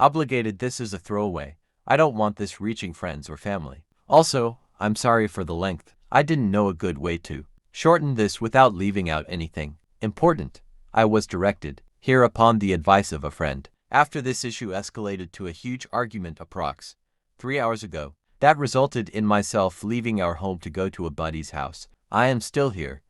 Obligated, this is a throwaway. I don't want this reaching friends or family. Also, I'm sorry for the length. I didn't know a good way to shorten this without leaving out anything important. I was directed here upon the advice of a friend. After this issue escalated to a huge argument approx. 3 hours ago, that resulted in myself leaving our home to go to a buddy's house. I am still here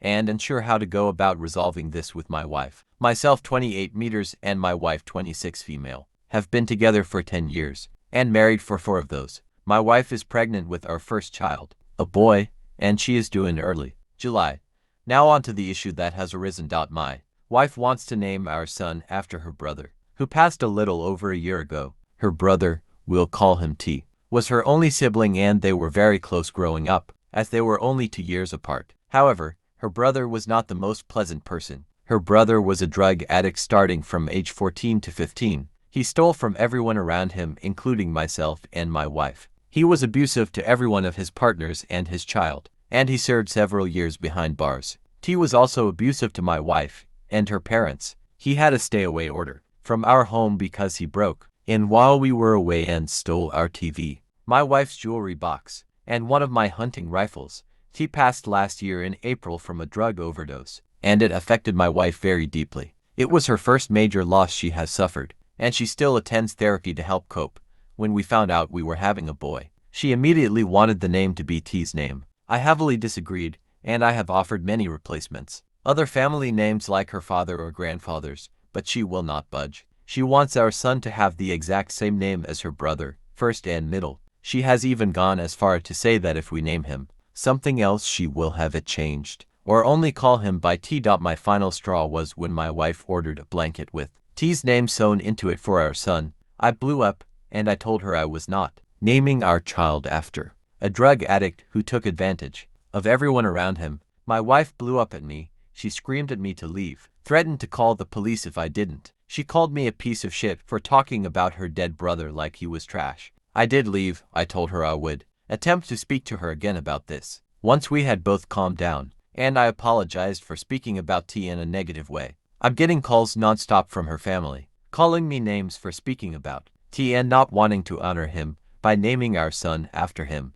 and unsure how to go about resolving this with my wife. Myself 28 meters and my wife 26 female. Have been together for 10 years and married for 4 of those. My wife is pregnant with our first child, a boy, and she is due in early July. Now on to the issue that has arisen. My wife wants to name our son after her brother, who passed a little over a year ago. Her brother, we'll call him T, was her only sibling and they were very close growing up, as they were only 2 years apart. However, her brother was not the most pleasant person. Her brother was a drug addict starting from age 14 to 15. He stole from everyone around him, including myself and my wife. He was abusive to every one of his partners and his child, and he served several years behind bars. T was also abusive to my wife and her parents. He had a stay-away order from our home because he broke in while we were away and stole our TV, my wife's jewelry box, and one of my hunting rifles. T passed last year in April from a drug overdose, and it affected my wife very deeply. It was her first major loss she has suffered, and she still attends therapy to help cope. When we found out we were having a boy, she immediately wanted the name to be T's name. I heavily disagreed, and I have offered many replacements, other family names like her father or grandfather's, but she will not budge. She wants our son to have the exact same name as her brother, first and middle. She has even gone as far to say that if we name him something else, she will have it changed, or only call him by T. My final straw was when my wife ordered a blanket with T's name sewn into it for our son. I blew up, and I told her I was not naming our child after a drug addict who took advantage of everyone around him. My wife blew up at me. She screamed at me to leave, threatened to call the police if I didn't. She called me a piece of shit for talking about her dead brother like he was trash. I did leave. I told her I would attempt to speak to her again about this once we had both calmed down, and I apologized for speaking about T in a negative way. I'm getting calls nonstop from her family, calling me names for speaking about T and not wanting to honor him by naming our son after him.